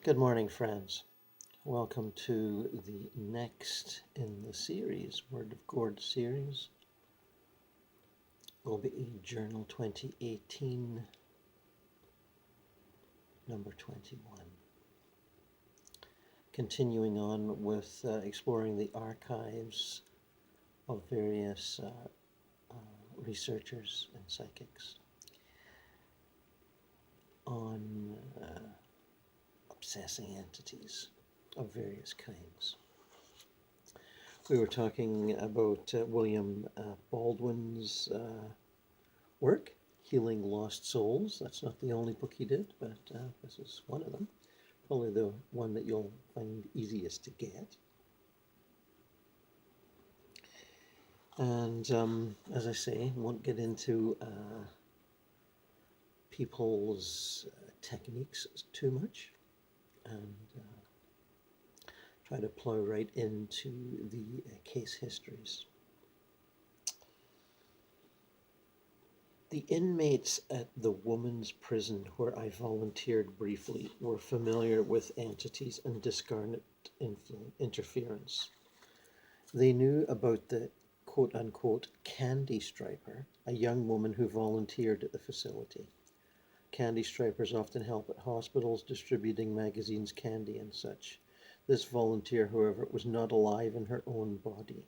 Good morning, friends. Welcome to the next in the series, WordofGord series, OBEJournal 2018, number 21. Continuing on with exploring the archives of various researchers and psychics on obsessing entities of various kinds. We were talking about William Baldwin's work, Healing Lost Souls. That's not the only book he did, but this is one of them. Probably the one that you'll find easiest to get. And as I say, won't get into people's techniques too much, and try to plow right into the case histories. The inmates at the women's prison where I volunteered briefly were familiar with entities and discarnate interference. They knew about the quote-unquote candy striper, a young woman who volunteered at the facility. Candy stripers often help at hospitals distributing magazines, candy, and such. This volunteer, however, was not alive in her own body,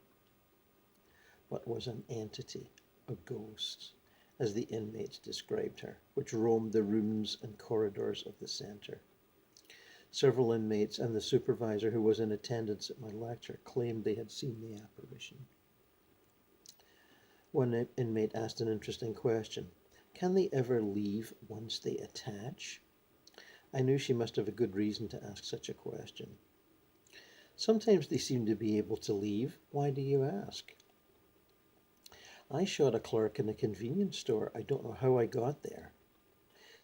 but was an entity, a ghost, as the inmates described her, which roamed the rooms and corridors of the center. Several inmates and the supervisor who was in attendance at my lecture claimed they had seen the apparition. One inmate asked an interesting question. Can they ever leave once they attach? I knew she must have a good reason to ask such a question. Sometimes they seem to be able to leave. Why do you ask? I shot a clerk in a convenience store. I don't know how I got there.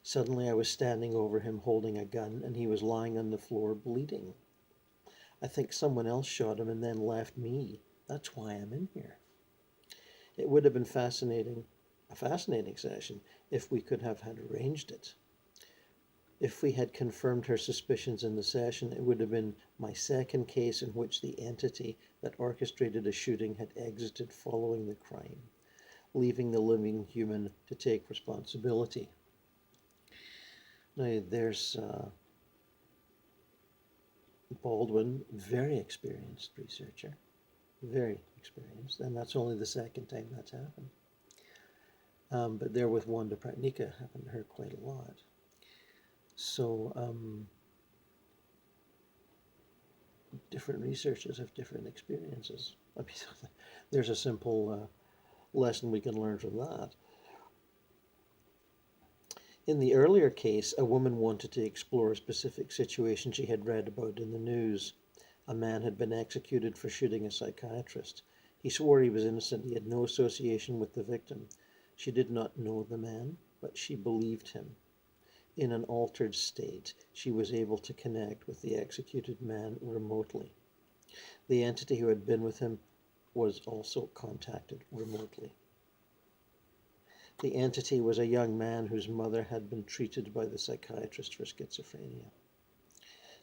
Suddenly I was standing over him holding a gun and he was lying on the floor bleeding. I think someone else shot him and then left me. That's why I'm in here. It would have been a fascinating session if we could have had arranged it. If we had confirmed her suspicions in the session, it would have been my second case in which the entity that orchestrated a shooting had exited following the crime, leaving the living human to take responsibility. Now, there's Baldwin, very experienced researcher, very experienced, and that's only the second time that's happened. But there with Wanda Pratnica happened to her quite a lot. So different researchers have different experiences. I mean, there's a simple lesson we can learn from that. In the earlier case, a woman wanted to explore a specific situation she had read about in the news. A man had been executed for shooting a psychiatrist. He swore he was innocent. He had no association with the victim. She did not know the man, but she believed him. In an altered state, she was able to connect with the executed man remotely. The entity who had been with him was also contacted remotely. The entity was a young man whose mother had been treated by the psychiatrist for schizophrenia.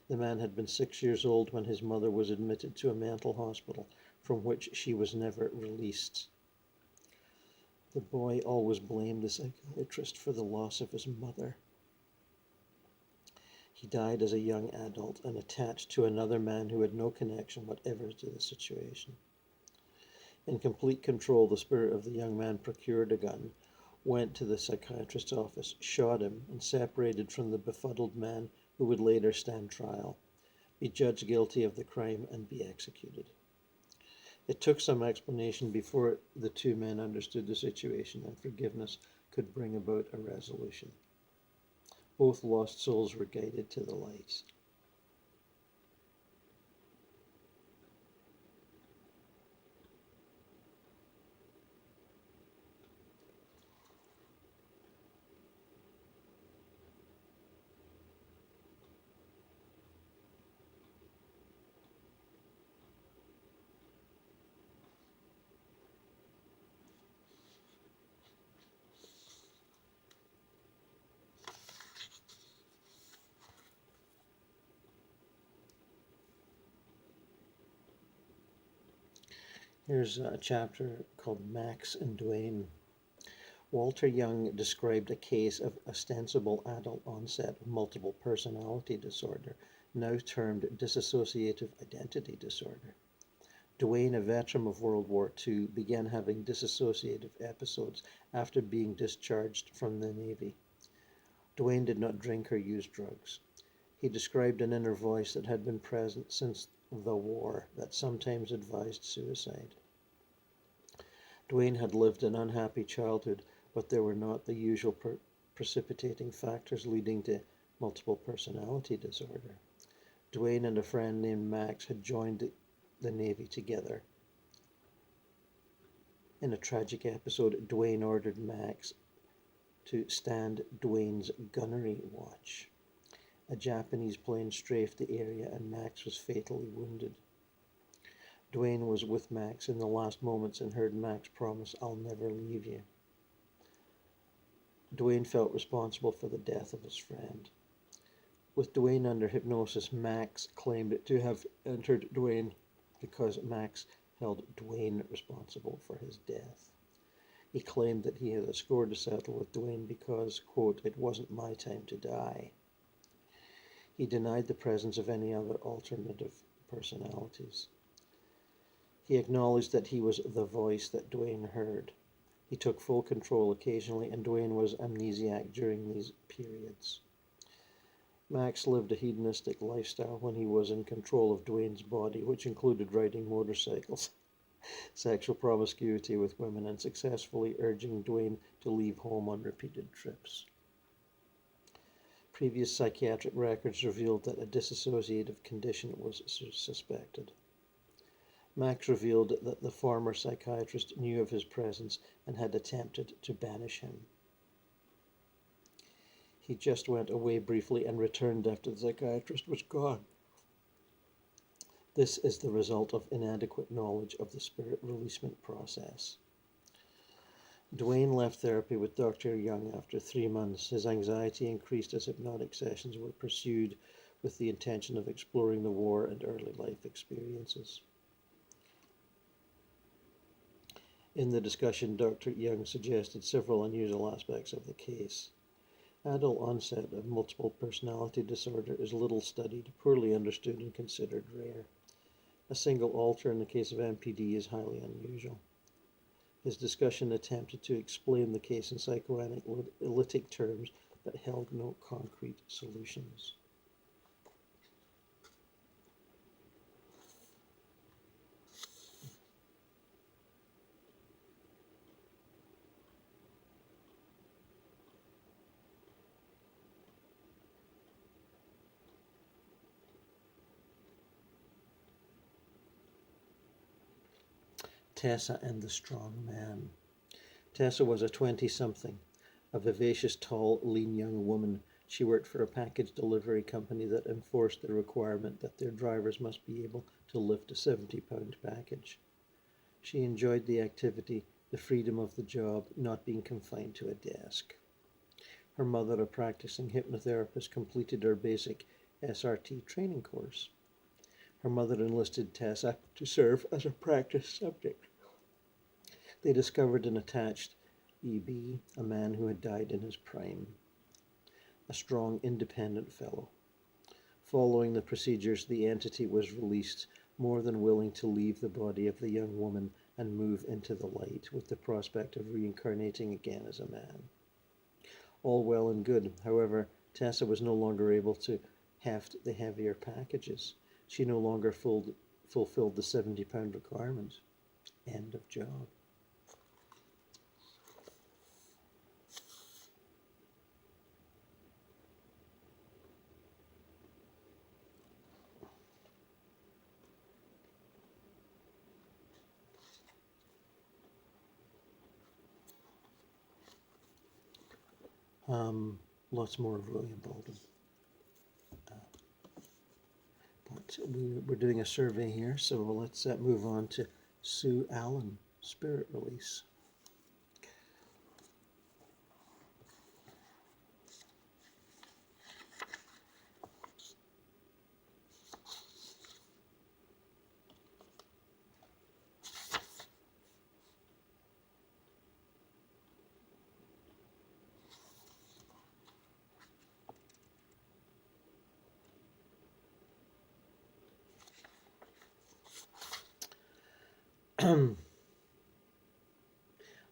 The man had been 6 years old when his mother was admitted to a mental hospital from which she was never released. The boy always blamed the psychiatrist for the loss of his mother. He died as a young adult and attached to another man who had no connection whatever to the situation. In complete control, the spirit of the young man procured a gun, went to the psychiatrist's office, shot him, and separated from the befuddled man who would later stand trial, be judged guilty of the crime, and be executed. It took some explanation before the two men understood the situation and forgiveness could bring about a resolution. Both lost souls were guided to the light. Here's a chapter called Max and Dwayne. Walter Young described a case of ostensible adult onset of multiple personality disorder, now termed dissociative identity disorder. Dwayne, a veteran of World War II, began having dissociative episodes after being discharged from the Navy. Dwayne did not drink or use drugs. He described an inner voice that had been present since the war that sometimes advised suicide. Dwayne had lived an unhappy childhood, but there were not the usual precipitating factors leading to multiple personality disorder. Dwayne and a friend named Max had joined the Navy together. In a tragic episode, Dwayne ordered Max to stand Dwayne's gunnery watch. A Japanese plane strafed the area and Max was fatally wounded. Dwayne was with Max in the last moments and heard Max promise, "I'll never leave you." Dwayne felt responsible for the death of his friend. With Dwayne under hypnosis, Max claimed to have entered Dwayne because Max held Dwayne responsible for his death. He claimed that he had a score to settle with Dwayne because, quote, "it wasn't my time to die." He denied the presence of any other alternative personalities. He acknowledged that he was the voice that Dwayne heard. He took full control occasionally, and Dwayne was amnesiac during these periods. Max lived a hedonistic lifestyle when he was in control of Dwayne's body, which included riding motorcycles, sexual promiscuity with women, and successfully urging Dwayne to leave home on repeated trips. Previous psychiatric records revealed that a dissociative condition was suspected. Max revealed that the former psychiatrist knew of his presence and had attempted to banish him. He just went away briefly and returned after the psychiatrist was gone. This is the result of inadequate knowledge of the spirit releasement process. Dwayne left therapy with Dr. Young after 3 months. His anxiety increased as hypnotic sessions were pursued with the intention of exploring the war and early life experiences. In the discussion, Dr. Young suggested several unusual aspects of the case. Adult onset of multiple personality disorder is little studied, poorly understood, and considered rare. A single alter in the case of MPD is highly unusual. His discussion attempted to explain the case in psychoanalytic terms but held no concrete solutions. Tessa and the Strong Man. Tessa was a 20-something, a vivacious, tall, lean young woman. She worked for a package delivery company that enforced the requirement that their drivers must be able to lift a 70-pound package. She enjoyed the activity, the freedom of the job, not being confined to a desk. Her mother, a practicing hypnotherapist, completed her basic SRT training course. Her mother enlisted Tessa to serve as a practice subject. They discovered an attached EB, a man who had died in his prime, a strong, independent fellow. Following the procedures, the entity was released, more than willing to leave the body of the young woman and move into the light, with the prospect of reincarnating again as a man. All well and good. However, Tessa was no longer able to heft the heavier packages. She no longer fulfilled the 70-pound requirement. End of job. Lots more of William Bolden. But we're doing a survey here, so let's move on to Sue Allen, Spirit Release.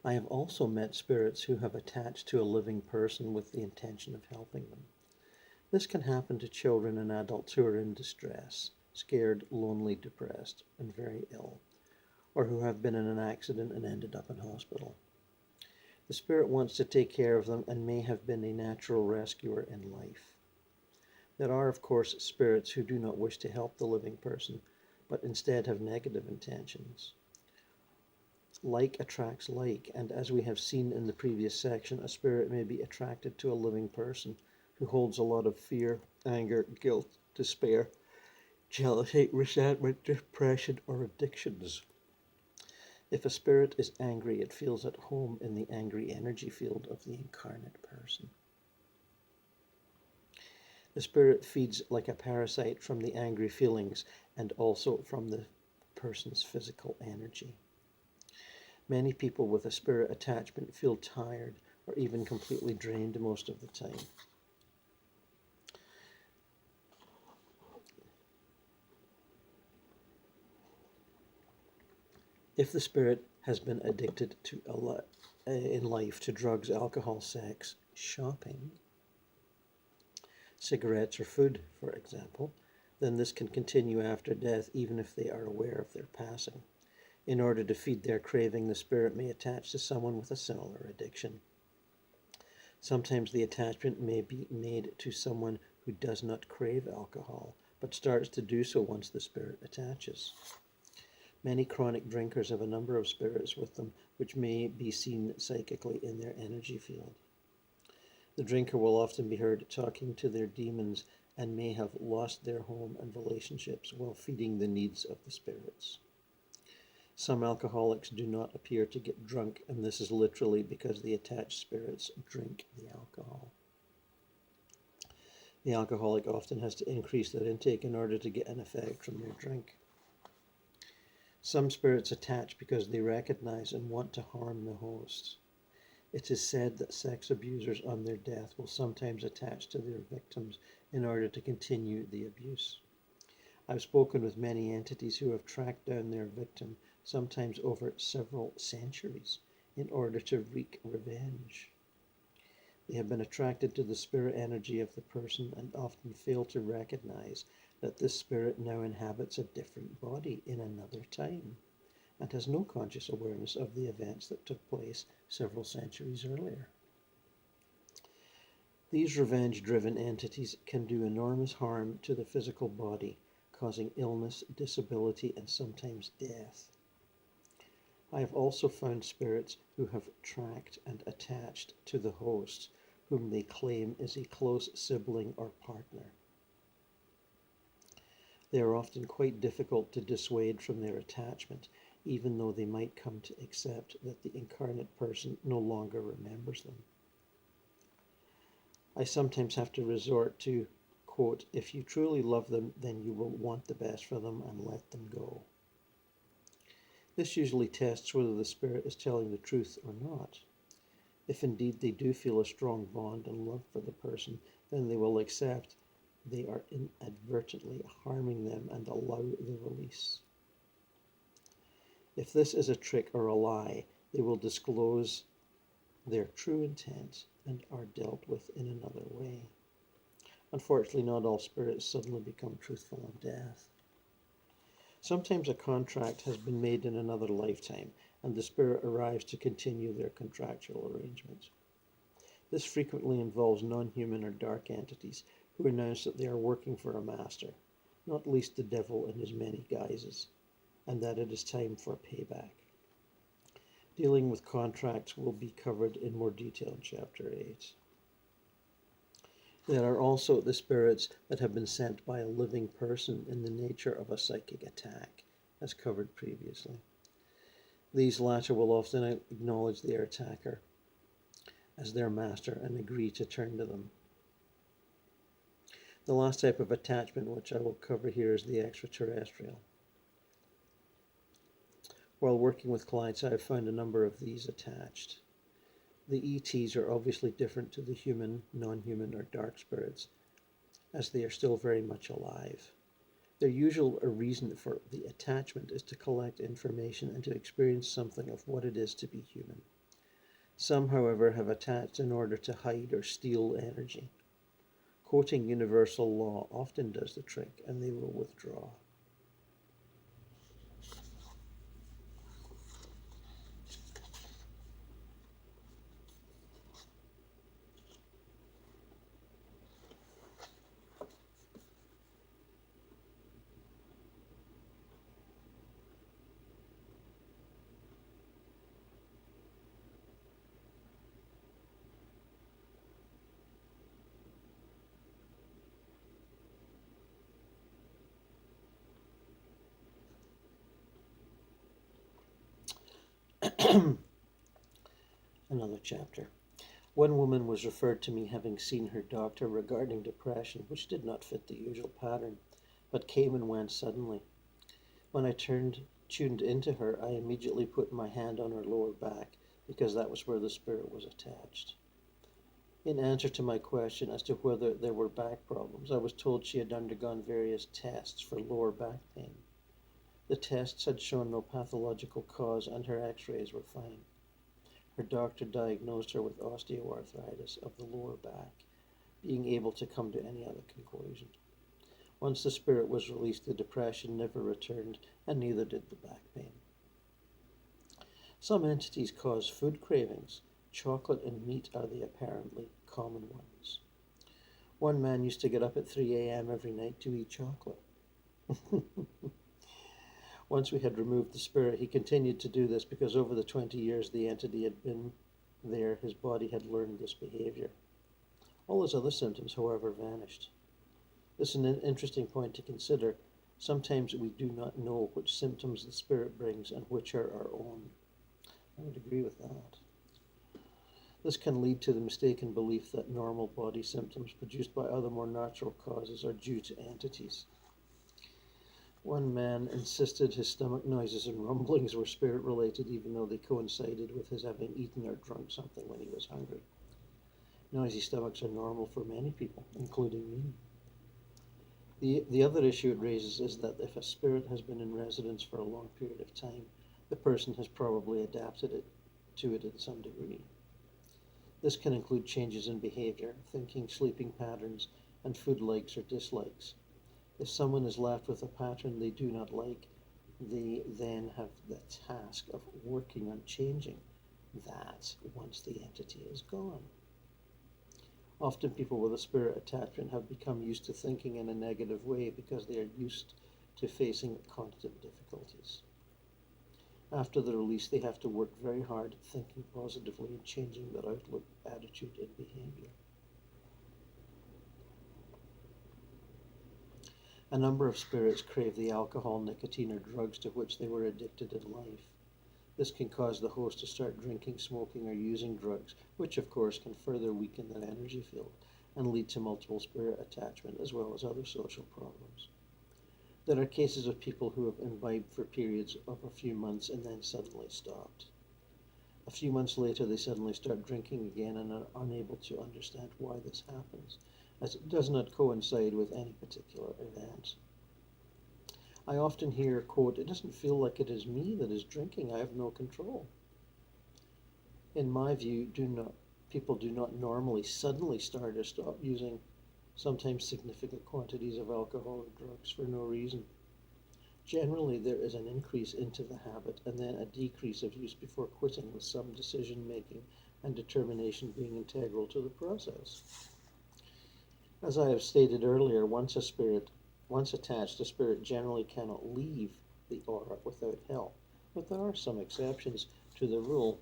I have also met spirits who have attached to a living person with the intention of helping them. This can happen to children and adults who are in distress, scared, lonely, depressed, and very ill, or who have been in an accident and ended up in hospital. The spirit wants to take care of them and may have been a natural rescuer in life. There are, of course, spirits who do not wish to help the living person, but instead have negative intentions. Like attracts like, and as we have seen in the previous section, a spirit may be attracted to a living person who holds a lot of fear, anger, guilt, despair, jealousy, resentment, depression, or addictions. If a spirit is angry, it feels at home in the angry energy field of the incarnate person. The spirit feeds like a parasite from the angry feelings and also from the person's physical energy. Many people with a spirit attachment feel tired or even completely drained most of the time. If the spirit has been addicted to in life to drugs, alcohol, sex, shopping, cigarettes, or food, for example, then this can continue after death even if they are aware of their passing. In order to feed their craving, the spirit may attach to someone with a similar addiction. Sometimes the attachment may be made to someone who does not crave alcohol, but starts to do so once the spirit attaches. Many chronic drinkers have a number of spirits with them, which may be seen psychically in their energy field. The drinker will often be heard talking to their demons and may have lost their home and relationships while feeding the needs of the spirits. Some alcoholics do not appear to get drunk, and this is literally because the attached spirits drink the alcohol. The alcoholic often has to increase their intake in order to get an effect from their drink. Some spirits attach because they recognize and want to harm the host. It is said that sex abusers on their death will sometimes attach to their victims in order to continue the abuse. I've spoken with many entities who have tracked down their victim, sometimes over several centuries, in order to wreak revenge. They have been attracted to the spirit energy of the person and often fail to recognize that this spirit now inhabits a different body in another time and has no conscious awareness of the events that took place several centuries earlier. These revenge-driven entities can do enormous harm to the physical body, causing illness, disability, and sometimes death. I have also found spirits who have tracked and attached to the host, whom they claim is a close sibling or partner. They are often quite difficult to dissuade from their attachment, even though they might come to accept that the incarnate person no longer remembers them. I sometimes have to resort to, quote, "If you truly love them, then you will want the best for them and let them go." This usually tests whether the spirit is telling the truth or not. If indeed they do feel a strong bond and love for the person, then they will accept they are inadvertently harming them and allow the release. If this is a trick or a lie, they will disclose their true intent and are dealt with in another way. Unfortunately, not all spirits suddenly become truthful in death. Sometimes a contract has been made in another lifetime, and the spirit arrives to continue their contractual arrangements. This frequently involves non-human or dark entities who announce that they are working for a master, not least the devil in his many guises, and that it is time for payback. Dealing with contracts will be covered in more detail in Chapter 8. There are also the spirits that have been sent by a living person in the nature of a psychic attack, as covered previously. These latter will often acknowledge their attacker as their master and agree to turn to them. The last type of attachment which I will cover here is the extraterrestrial. While working with clients, I have found a number of these attached. The ETs are obviously different to the human, non-human, or dark spirits, as they are still very much alive. Their usual reason for the attachment is to collect information and to experience something of what it is to be human. Some, however, have attached in order to hide or steal energy. Quoting universal law often does the trick, and they will withdraw. Another chapter. One woman was referred to me having seen her doctor regarding depression, which did not fit the usual pattern, but came and went suddenly. When I tuned into her, I immediately put my hand on her lower back, because that was where the spirit was attached. In answer to my question as to whether there were back problems, I was told she had undergone various tests for lower back pain. The tests had shown no pathological cause, and her x-rays were fine. Her doctor diagnosed her with osteoarthritis of the lower back, being able to come to any other conclusion. Once the spirit was released, the depression never returned, and neither did the back pain. Some entities cause food cravings. Chocolate and meat are the apparently common ones. One man used to get up at 3 a.m. every night to eat chocolate. Once we had removed the spirit, he continued to do this because over the 20 years the entity had been there, his body had learned this behavior. All his other symptoms, however, vanished. This is an interesting point to consider. Sometimes we do not know which symptoms the spirit brings and which are our own. I would agree with that. This can lead to the mistaken belief that normal body symptoms produced by other more natural causes are due to entities. One man insisted his stomach noises and rumblings were spirit-related, even though they coincided with his having eaten or drunk something when he was hungry. Noisy stomachs are normal for many people, including me. The other issue it raises is that if a spirit has been in residence for a long period of time, the person has probably adapted to it in some degree. This can include changes in behavior, thinking, sleeping patterns, and food likes or dislikes. If someone is left with a pattern they do not like, they then have the task of working on changing that once the entity is gone. Often people with a spirit attachment have become used to thinking in a negative way because they are used to facing constant difficulties. After the release, they have to work very hard at thinking positively and changing their outlook, attitude, and behavior. A number of spirits crave the alcohol, nicotine, or drugs to which they were addicted in life. This can cause the host to start drinking, smoking, or using drugs, which of course can further weaken their energy field and lead to multiple spirit attachment as well as other social problems. There are cases of people who have imbibed for periods of a few months and then suddenly stopped. A few months later, they suddenly start drinking again and are unable to understand why this happens, as it does not coincide with any particular event. I often hear, quote, "It doesn't feel like it is me that is drinking. I have no control." In my view, people do not normally suddenly start or stop using sometimes significant quantities of alcohol or drugs for no reason. Generally, there is an increase into the habit and then a decrease of use before quitting, with some decision-making and determination being integral to the process. As I have stated earlier, once attached, a spirit generally cannot leave the aura without help, but there are some exceptions to the rule.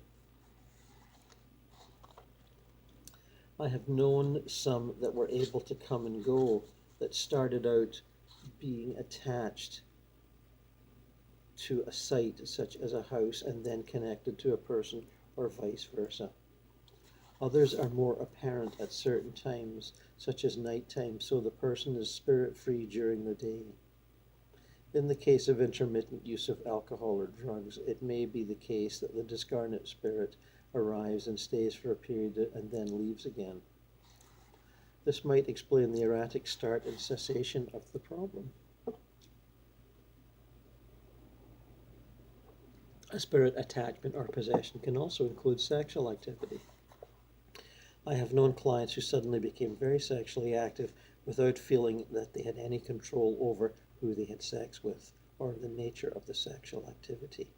I have known some that were able to come and go that started out being attached to a site such as a house and then connected to a person, or vice versa. Others are more apparent at certain times, such as nighttime, so the person is spirit-free during the day. In the case of intermittent use of alcohol or drugs, it may be the case that the discarnate spirit arrives and stays for a period and then leaves again. This might explain the erratic start and cessation of the problem. A spirit attachment or possession can also include sexual activity. I have known clients who suddenly became very sexually active without feeling that they had any control over who they had sex with or the nature of the sexual activity.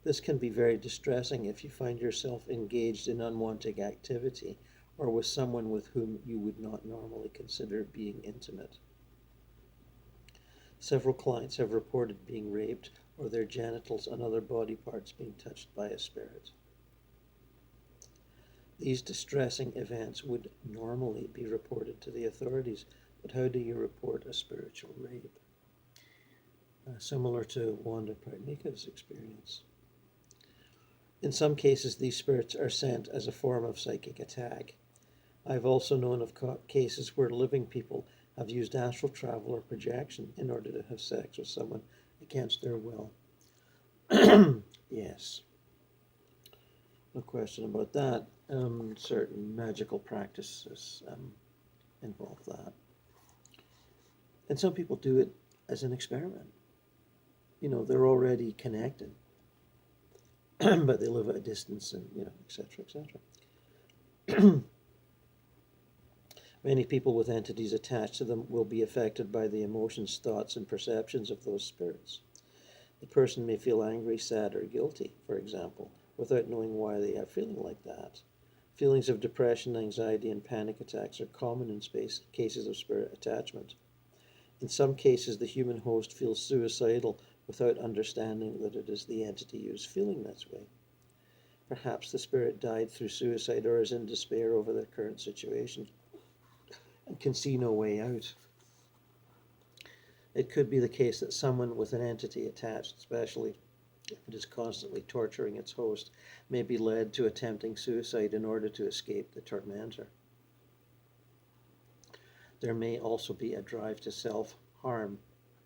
This can be very distressing if you find yourself engaged in unwanted activity or with someone with whom you would not normally consider being intimate. Several clients have reported being raped or their genitals and other body parts being touched by a spirit. These distressing events would normally be reported to the authorities, but how do you report a spiritual rape? Similar to Wanda Pratnika's experience. In some cases, these spirits are sent as a form of psychic attack. I've also known of cases where living people have used astral travel or projection in order to have sex with someone against their will. Yes, no question about that. Certain magical practices involve that. And some people do it as an experiment. You know, they're already connected, but they live at a distance and, et cetera, et cetera. Many people with entities attached to them will be affected by the emotions, thoughts, and perceptions of those spirits. The person may feel angry, sad, or guilty, for example, without knowing why they are feeling like that. Feelings of depression, anxiety, and panic attacks are common in cases of spirit attachment. In some cases, the human host feels suicidal without understanding that it is the entity who is feeling this way. Perhaps the spirit died through suicide or is in despair over their current situation and can see no way out. It could be the case that someone with an entity attached, especially if it is constantly torturing its host, may be led to attempting suicide in order to escape the tormentor. There may also be a drive to self-harm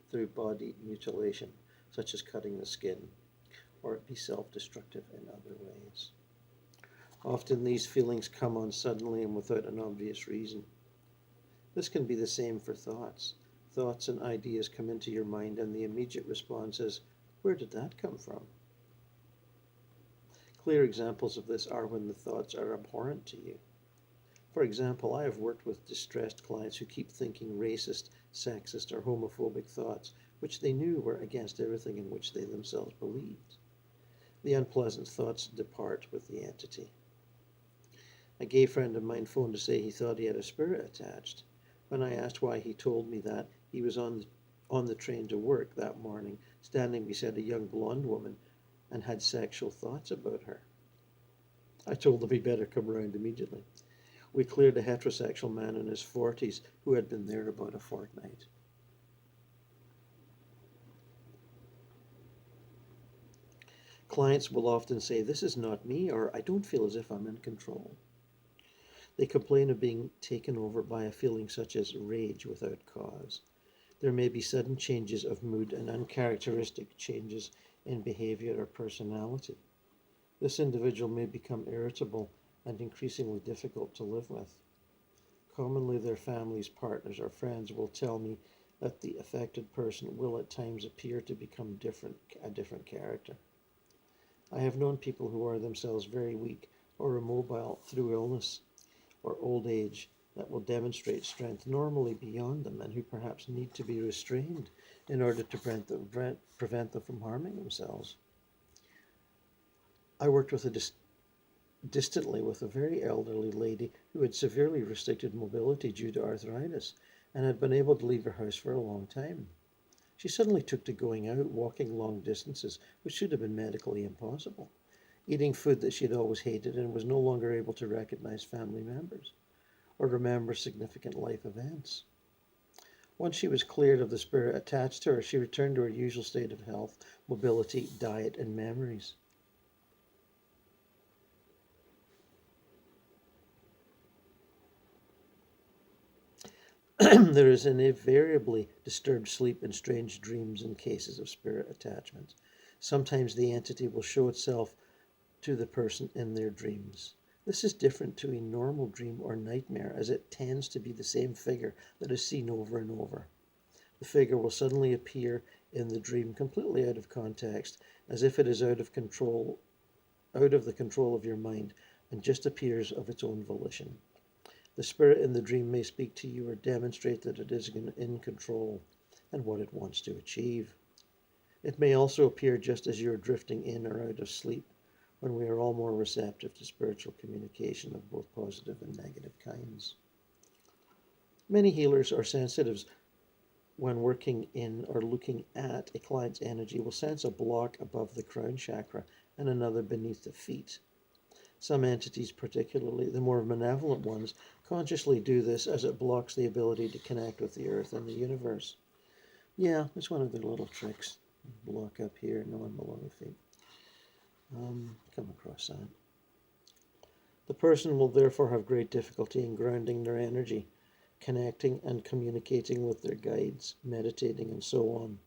through body mutilation, such as cutting the skin, or it be self-destructive in other ways. Often these feelings come on suddenly and without an obvious reason. This can be the same for thoughts. Thoughts and ideas come into your mind and the immediate response is, where did that come from? Clear examples of this are when the thoughts are abhorrent to you. For example, I have worked with distressed clients who keep thinking racist, sexist, or homophobic thoughts, which they knew were against everything in which they themselves believed. The unpleasant thoughts depart with the entity. A gay friend of mine phoned to say he thought he had a spirit attached. When I asked why, he told me that he was on the train to work that morning, standing beside a young blonde woman, and had sexual thoughts about her. I told him he better come round immediately. We cleared a heterosexual man in his 40s who had been there about a fortnight. Clients will often say, this is not me, or I don't feel as if I'm in control. They complain of being taken over by a feeling such as rage without cause. There may be sudden changes of mood and uncharacteristic changes in behavior or personality. This individual may become irritable and increasingly difficult to live with. Commonly, their families, partners, or friends will tell me that the affected person will at times appear to become a different character. I have known people who are themselves very weak or immobile through illness or old age that will demonstrate strength normally beyond them and who perhaps need to be restrained in order to prevent them from harming themselves. I worked distantly with a very elderly lady who had severely restricted mobility due to arthritis and had been able to leave her house for a long time. She suddenly took to going out, walking long distances, which should have been medically impossible, eating food that she had always hated and was no longer able to recognize family members or remember significant life events. Once she was cleared of the spirit attached to her, she returned to her usual state of health, mobility, diet, and memories. There is an invariably disturbed sleep and strange dreams in cases of spirit attachment. Sometimes the entity will show itself to the person in their dreams. This is different to a normal dream or nightmare, as it tends to be the same figure that is seen over and over. The figure will suddenly appear in the dream completely out of context, as if it is out of the control of your mind, and just appears of its own volition. The spirit in the dream may speak to you or demonstrate that it is in control and what it wants to achieve. It may also appear just as you are drifting in or out of sleep, when we are all more receptive to spiritual communication of both positive and negative kinds. Many healers or sensitives, when working in or looking at a client's energy, will sense a block above the crown chakra and another beneath the feet. Some entities, particularly the more malevolent ones, consciously do this as it blocks the ability to connect with the earth and the universe. Yeah, it's one of their little tricks. Block up here, no one below the feet. Come across that. The person will therefore have great difficulty in grounding their energy, connecting and communicating with their guides, meditating, and so on.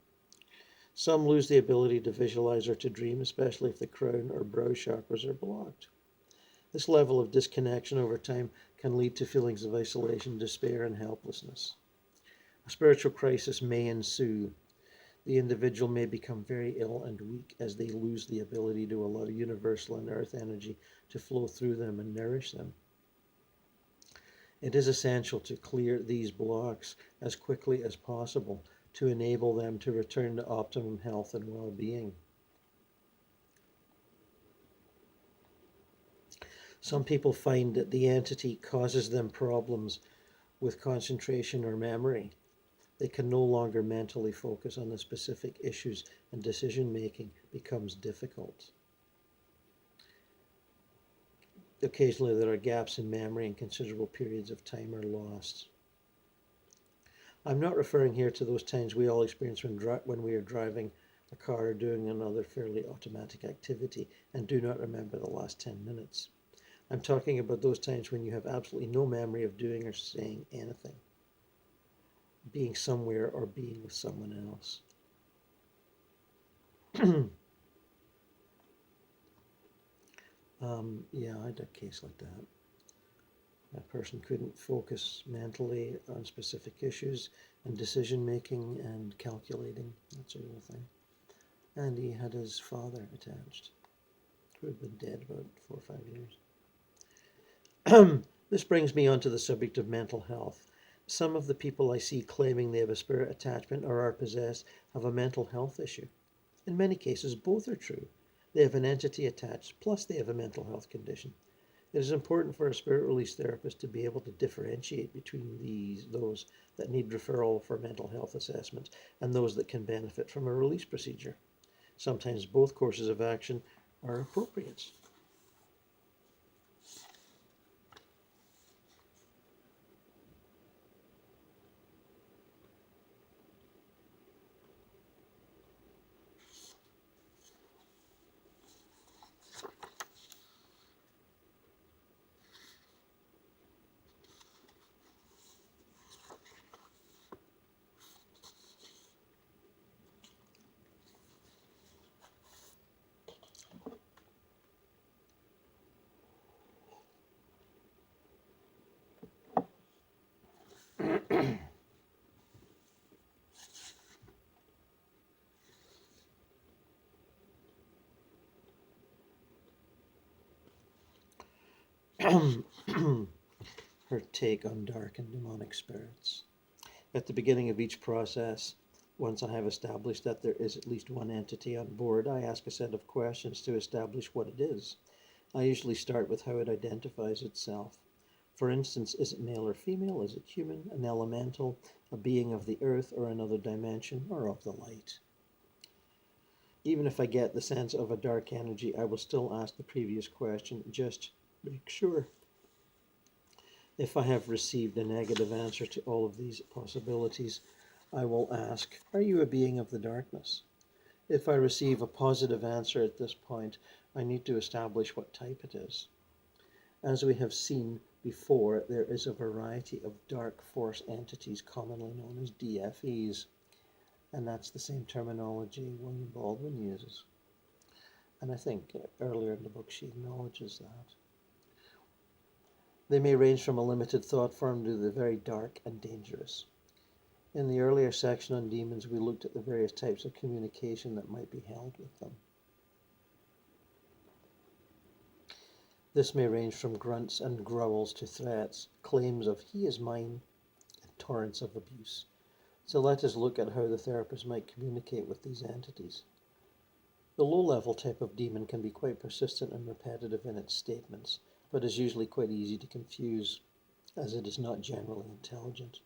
Some lose the ability to visualize or to dream, especially if the crown or brow chakras are blocked. This level of disconnection over time can lead to feelings of isolation, despair, and helplessness. A spiritual crisis may ensue. The individual may become very ill and weak as they lose the ability to allow universal and earth energy to flow through them and nourish them. It is essential to clear these blocks as quickly as possible to enable them to return to optimum health and well-being. Some people find that the entity causes them problems with concentration or memory. They can no longer mentally focus on the specific issues, and decision-making becomes difficult. Occasionally there are gaps in memory and considerable periods of time are lost. I'm not referring here to those times we all experience when we are driving a car or doing another fairly automatic activity and do not remember the last 10 minutes. I'm talking about those times when you have absolutely no memory of doing or saying anything, being somewhere or being with someone else. Yeah, I had a case like that. That person couldn't focus mentally on specific issues and decision making and calculating, that sort of thing. And he had his father attached, who had been dead about 4 or 5 years. This brings me on to the subject of mental health. Some of the people I see claiming they have a spirit attachment or are possessed have a mental health issue. In many cases, both are true. They have an entity attached, plus they have a mental health condition. It is important for a spirit release therapist to be able to differentiate between those that need referral for mental health assessment and those that can benefit from a release procedure. Sometimes both courses of action are appropriate. Her take on dark and demonic spirits. At the beginning of each process, once I have established that there is at least one entity on board, I ask a set of questions to establish what it is. I usually start with how it identifies itself. For instance, is it male or female? Is it human, an elemental, a being of the earth, or another dimension, or of the light? Even if I get the sense of a dark energy, I will still ask the previous question, just make sure. If I have received a negative answer to all of these possibilities, I will ask, are you a being of the darkness? If I receive a positive answer at this point, I need to establish what type it is. As we have seen before, there is a variety of dark force entities commonly known as DFEs, and that's the same terminology William Baldwin uses. And I think earlier in the book she acknowledges that. They may range from a limited thought form to the very dark and dangerous. In the earlier section on demons, we looked at the various types of communication that might be held with them. This may range from grunts and growls to threats, claims of "he is mine," and torrents of abuse. So let us look at how the therapist might communicate with these entities. The low-level type of demon can be quite persistent and repetitive in its statements, but is usually quite easy to confuse, as it is not generally intelligent.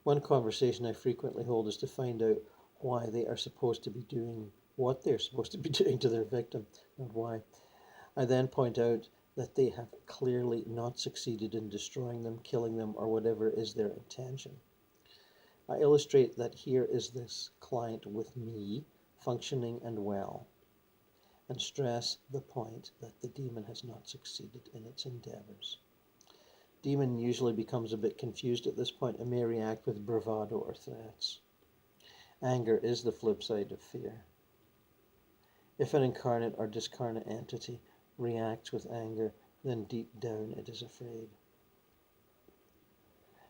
One conversation I frequently hold is to find out why they are supposed to be doing what they're supposed to be doing to their victim, not why. I then point out that they have clearly not succeeded in destroying them, killing them, or whatever is their intention. I illustrate that here is this client with me, functioning and well, and stress the point that the demon has not succeeded in its endeavors. Demon usually becomes a bit confused at this point and may react with bravado or threats. Anger is the flip side of fear. If an incarnate or discarnate entity reacts with anger, then deep down it is afraid.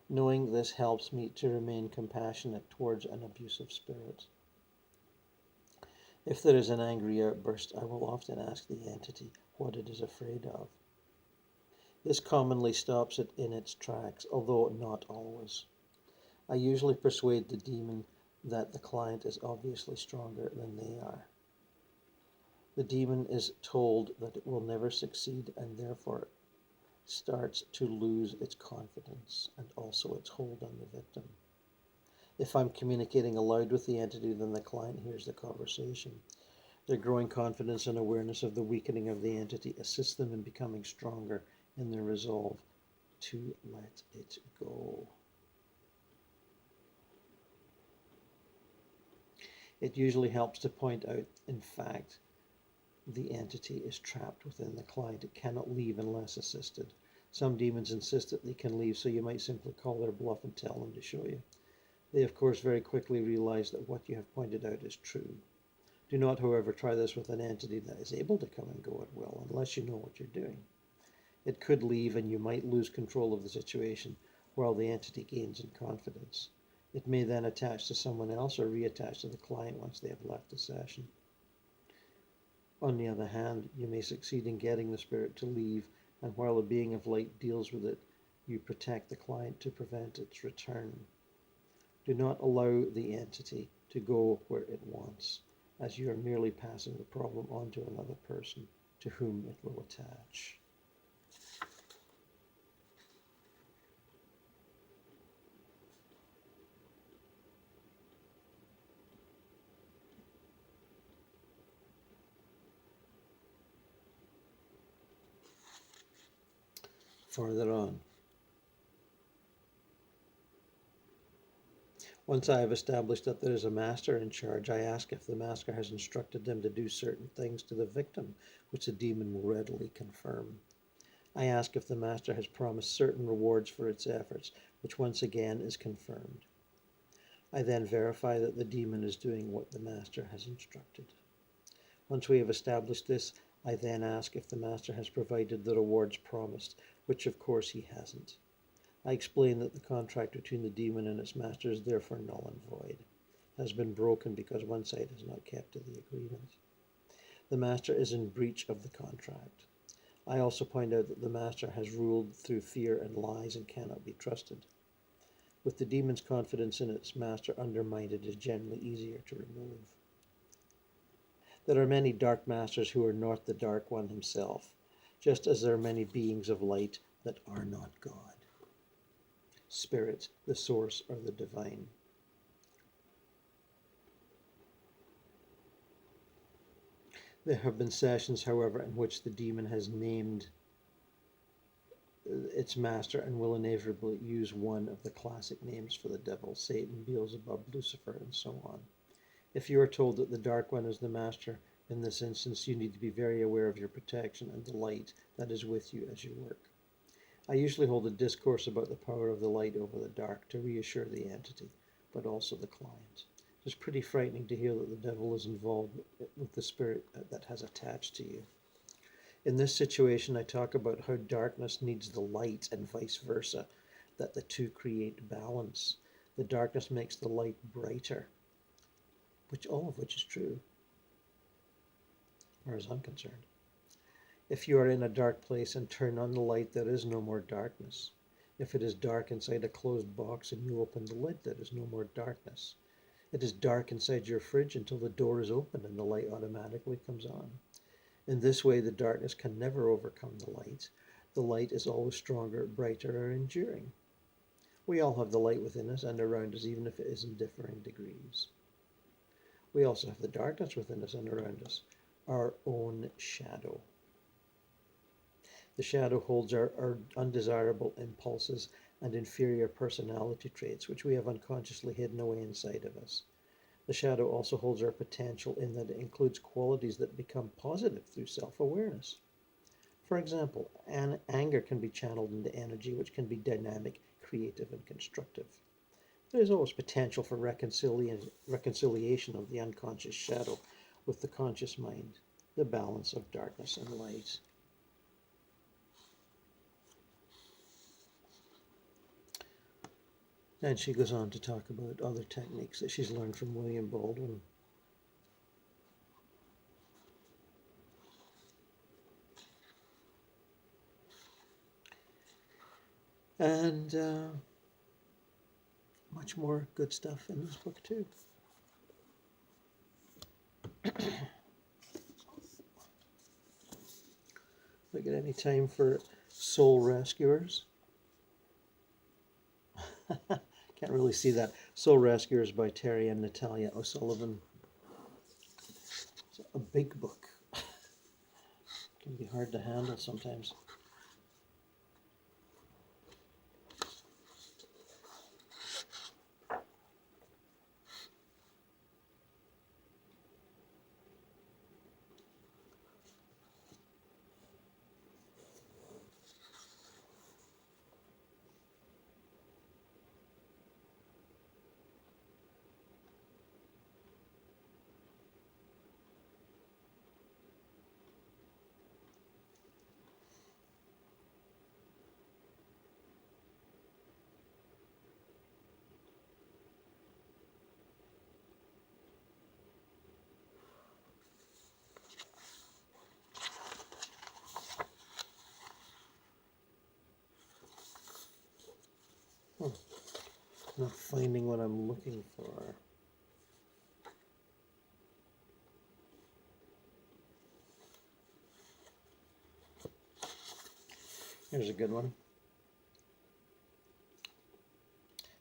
Knowing this helps me to remain compassionate towards an abusive spirit. If there is an angry outburst, I will often ask the entity what it is afraid of. This commonly stops it in its tracks, although not always. I usually persuade the demon that the client is obviously stronger than they are. The demon is told that it will never succeed and therefore starts to lose its confidence and also its hold on the victim. If I'm communicating aloud with the entity, then the client hears the conversation. Their growing confidence and awareness of the weakening of the entity assists them in becoming stronger in their resolve to let it go. It usually helps to point out, in fact, the entity is trapped within the client. It cannot leave unless assisted. Some demons insist that they can leave, so you might simply call their bluff and tell them to show you. They, of course, very quickly realize that what you have pointed out is true. Do not, however, try this with an entity that is able to come and go at will, unless you know what you're doing. It could leave and you might lose control of the situation while the entity gains in confidence. It may then attach to someone else or reattach to the client once they have left the session. On the other hand, you may succeed in getting the spirit to leave, and while a being of light deals with it, you protect the client to prevent its return. Do not allow the entity to go where it wants, as you are merely passing the problem on to another person to whom it will attach. Further on. Once I have established that there is a master in charge, I ask if the master has instructed them to do certain things to the victim, which the demon will readily confirm. I ask if the master has promised certain rewards for its efforts, which once again is confirmed. I then verify that the demon is doing what the master has instructed. Once we have established this, I then ask if the master has provided the rewards promised, which of course he hasn't. I explain that the contract between the demon and its master is therefore null and void, has been broken because one side has not kept to the agreement. The master is in breach of the contract. I also point out that the master has ruled through fear and lies and cannot be trusted. With the demon's confidence in its master undermined, it is generally easier to remove. There are many dark masters who are not the Dark One himself, just as there are many beings of light that are not God. Spirit, the source, or the divine. There have been sessions, however, in which the demon has named its master and will inevitably use one of the classic names for the devil: Satan, Beelzebub, Lucifer, and so on. If you are told that the Dark One is the master in this instance, you need to be very aware of your protection and the light that is with you as you work. I usually hold a discourse about the power of the light over the dark to reassure the entity, but also the client. It's pretty frightening to hear that the devil is involved with the spirit that has attached to you. In this situation, I talk about how darkness needs the light and vice versa, that the two create balance. The darkness makes the light brighter, all of which is true, as far as I'm concerned. If you are in a dark place and turn on the light, there is no more darkness. If it is dark inside a closed box and you open the lid, there is no more darkness. It is dark inside your fridge until the door is open and the light automatically comes on. In this way, the darkness can never overcome the light. The light is always stronger, brighter, and enduring. We all have the light within us and around us, even if it is in differing degrees. We also have the darkness within us and around us, our own shadow. The shadow holds our undesirable impulses and inferior personality traits, which we have unconsciously hidden away inside of us. The shadow also holds our potential in that it includes qualities that become positive through self-awareness. For example, anger can be channeled into energy, which can be dynamic, creative, and constructive. There is always potential for reconciliation of the unconscious shadow with the conscious mind, the balance of darkness and light. And she goes on to talk about other techniques that she's learned from William Baldwin. And much more good stuff in this book too. We get any time for soul rescuers? Can't really see that. Soul Rescuers by Terry and Natalia O'Sullivan. It's a big book. Can be hard to handle sometimes. Not finding what I'm looking for. Here's a good one.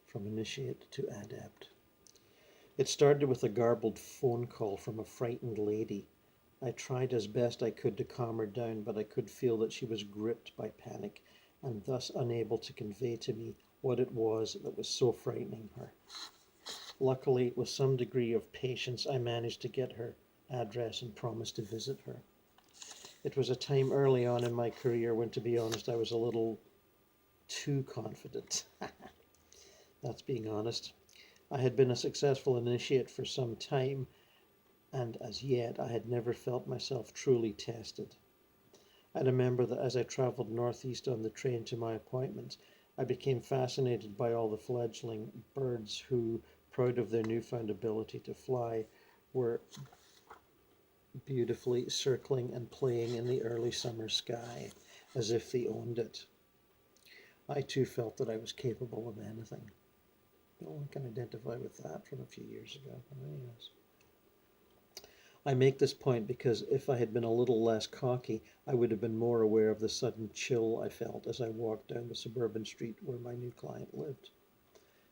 From Initiate to Adept. It started with a garbled phone call from a frightened lady. I tried as best I could to calm her down, but I could feel that she was gripped by panic and thus unable to convey to me what it was that was so frightening her. Luckily, with some degree of patience, I managed to get her address and promised to visit her. It was a time early on in my career when, to be honest, I was a little too confident. That's being honest. I had been a successful initiate for some time, and as yet I had never felt myself truly tested. I remember that as I travelled northeast on the train to my appointment, I became fascinated by all the fledgling birds who, proud of their newfound ability to fly, were beautifully circling and playing in the early summer sky, as if they owned it. I too felt that I was capable of anything. No one can identify with that from a few years ago. Yes. I make this point because if I had been a little less cocky, I would have been more aware of the sudden chill I felt as I walked down the suburban street where my new client lived.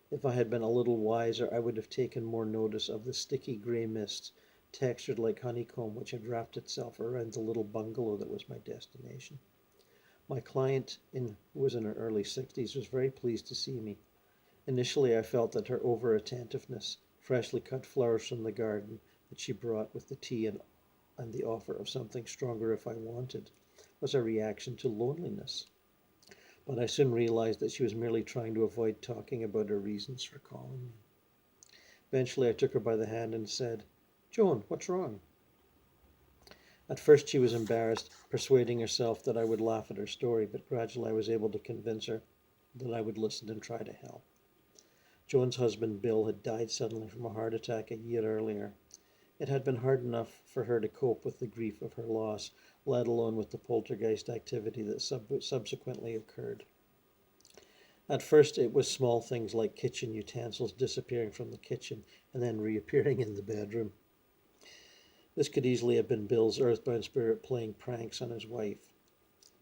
If I had been a little wiser, I would have taken more notice of the sticky grey mist, textured like honeycomb, which had wrapped itself around the little bungalow that was my destination. My client, who was in her early 60s, was very pleased to see me. Initially, I felt that her over-attentiveness, freshly cut flowers from the garden that she brought with the tea and the offer of something stronger if I wanted, was a reaction to loneliness. But I soon realized that she was merely trying to avoid talking about her reasons for calling me. Eventually, I took her by the hand and said, "Joan, what's wrong?" At first she was embarrassed, persuading herself that I would laugh at her story, but gradually I was able to convince her that I would listen and try to help. Joan's husband Bill had died suddenly from a heart attack a year earlier. It had been hard enough for her to cope with the grief of her loss, let alone with the poltergeist activity that subsequently occurred. At first, it was small things like kitchen utensils disappearing from the kitchen and then reappearing in the bedroom. This could easily have been Bill's earthbound spirit playing pranks on his wife.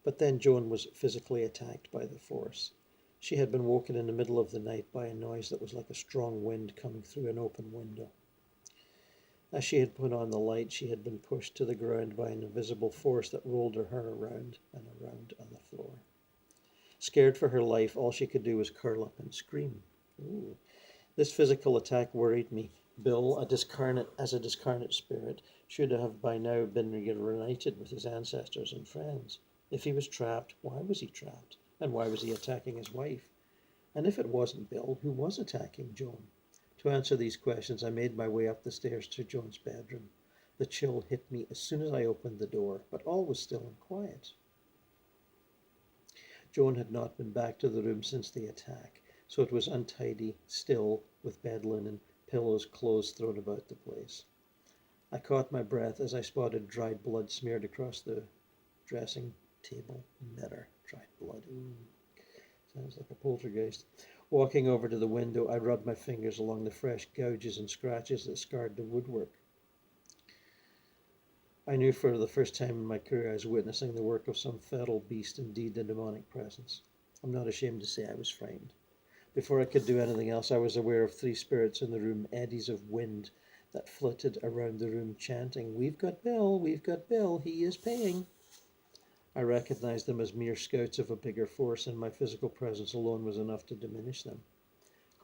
But then Joan was physically attacked by the force. She had been woken in the middle of the night by a noise that was like a strong wind coming through an open window. As she had put on the light, she had been pushed to the ground by an invisible force that rolled her around and around on the floor. Scared for her life, all she could do was curl up and scream. Ooh. This physical attack worried me. Bill, as a discarnate spirit, should have by now been reunited with his ancestors and friends. If he was trapped, why was he trapped? And why was he attacking his wife? And if it wasn't Bill, who was attacking Joan? To answer these questions, I made my way up the stairs to Joan's bedroom. The chill hit me as soon as I opened the door, but all was still and quiet. Joan had not been back to the room since the attack, so it was untidy, still, with bed linen, pillows, clothes thrown about the place. I caught my breath as I spotted dried blood smeared across the dressing table mirror. Dried blood. Ooh. Sounds like a poltergeist. Walking over to the window, I rubbed my fingers along the fresh gouges and scratches that scarred the woodwork. I knew for the first time in my career I was witnessing the work of some feral beast, indeed a demonic presence. I'm not ashamed to say I was frightened. Before I could do anything else, I was aware of 3 spirits in the room, eddies of wind that flitted around the room chanting, "We've got Bill, we've got Bill, he is paying." I recognized them as mere scouts of a bigger force, and my physical presence alone was enough to diminish them.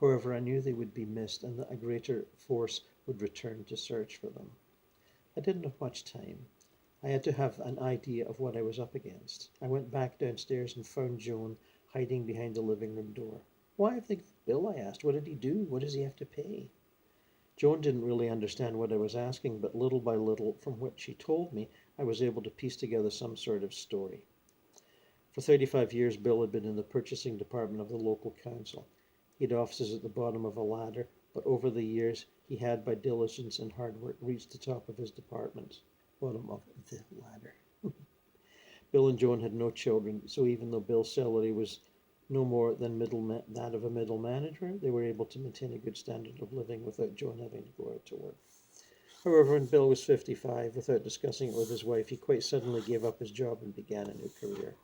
However, I knew they would be missed and that a greater force would return to search for them. I didn't have much time. I had to have an idea of what I was up against. I went back downstairs and found Joan hiding behind the living room door. "Why have they got Bill?" I asked. "What did he do? What does he have to pay?" Joan didn't really understand what I was asking, but little by little, from what she told me, I was able to piece together some sort of story. For 35 years, Bill had been in the purchasing department of the local council. He had offices at the bottom of a ladder, but over the years, he had, by diligence and hard work, reached the top of his department. Bottom of the ladder. Bill and Joan had no children, so even though Bill's salary was no more than that of a middle manager, they were able to maintain a good standard of living without Joan having to go out to work. However, when Bill was 55, without discussing it with his wife, he quite suddenly gave up his job and began a new career.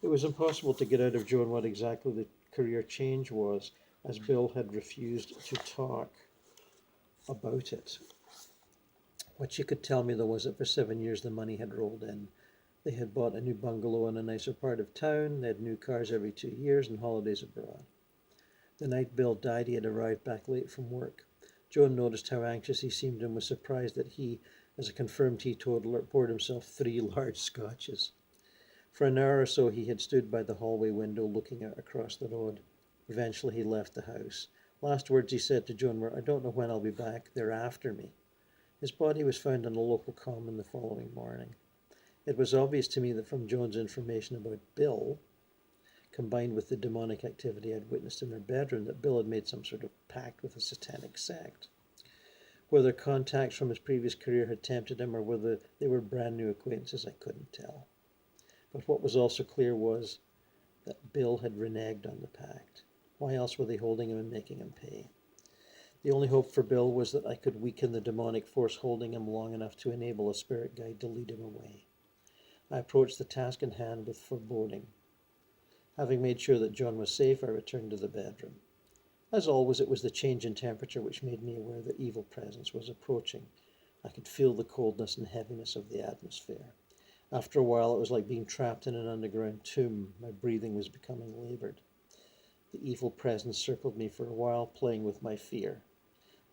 It was impossible to get out of Joan what exactly the career change was, as Bill had refused to talk about it. What she could tell me, though, was that for 7 years the money had rolled in. They had bought a new bungalow in a nicer part of town, they had new cars every 2 years, and holidays abroad. The night Bill died, he had arrived back late from work. Joan noticed how anxious he seemed and was surprised that he, as a confirmed teetotaler, poured himself 3 large scotches. For an hour or so he had stood by the hallway window looking out across the road. Eventually he left the house. Last words he said to Joan were, "I don't know when I'll be back. They're after me." His body was found on a local common the following morning. It was obvious to me that from Joan's information about Bill, combined with the demonic activity I'd witnessed in her bedroom, that Bill had made some sort of pact with a satanic sect. Whether contacts from his previous career had tempted him or whether they were brand new acquaintances, I couldn't tell. But what was also clear was that Bill had reneged on the pact. Why else were they holding him and making him pay? The only hope for Bill was that I could weaken the demonic force holding him long enough to enable a spirit guide to lead him away. I approached the task in hand with foreboding. Having made sure that John was safe, I returned to the bedroom. As always, it was the change in temperature which made me aware that evil presence was approaching. I could feel the coldness and heaviness of the atmosphere. After a while, it was like being trapped in an underground tomb. My breathing was becoming labored. The evil presence circled me for a while, playing with my fear.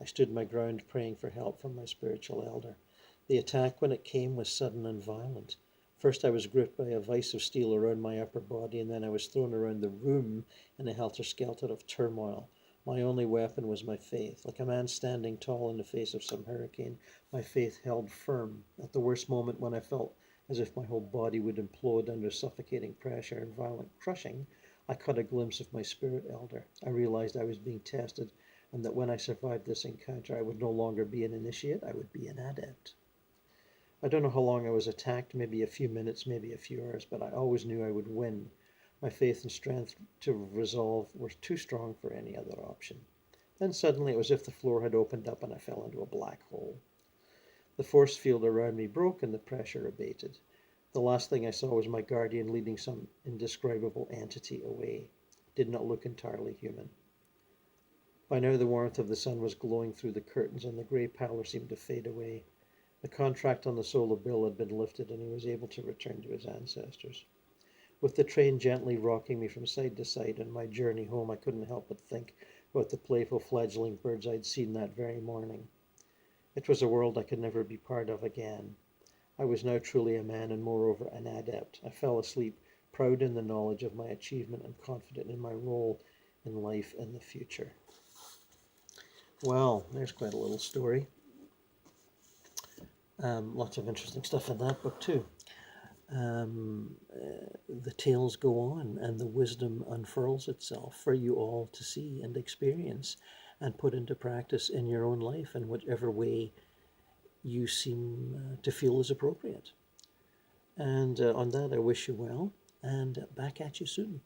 I stood my ground, praying for help from my spiritual elder. The attack, when it came, was sudden and violent. First I was gripped by a vice of steel around my upper body, and then I was thrown around the room in a helter-skelter of turmoil. My only weapon was my faith. Like a man standing tall in the face of some hurricane, my faith held firm. At the worst moment, when I felt as if my whole body would implode under suffocating pressure and violent crushing, I caught a glimpse of my spirit elder. I realized I was being tested, and that when I survived this encounter, I would no longer be an initiate, I would be an adept. I don't know how long I was attacked, maybe a few minutes, maybe a few hours, but I always knew I would win. My faith and strength to resolve were too strong for any other option. Then suddenly it was as if the floor had opened up and I fell into a black hole. The force field around me broke and the pressure abated. The last thing I saw was my guardian leading some indescribable entity away. It did not look entirely human. By now the warmth of the sun was glowing through the curtains and the grey pallor seemed to fade away. The contract on the solar bill had been lifted and he was able to return to his ancestors. With the train gently rocking me from side to side on my journey home, I couldn't help but think about the playful fledgling birds I'd seen that very morning. It was a world I could never be part of again. I was now truly a man and moreover an adept. I fell asleep, proud in the knowledge of my achievement and confident in my role in life and the future. Well, there's quite a little story. Lots of interesting stuff in that book too. The tales go on and the wisdom unfurls itself for you all to see and experience and put into practice in your own life in whichever way you seem to feel is appropriate. And on that, I wish you well, and back at you soon.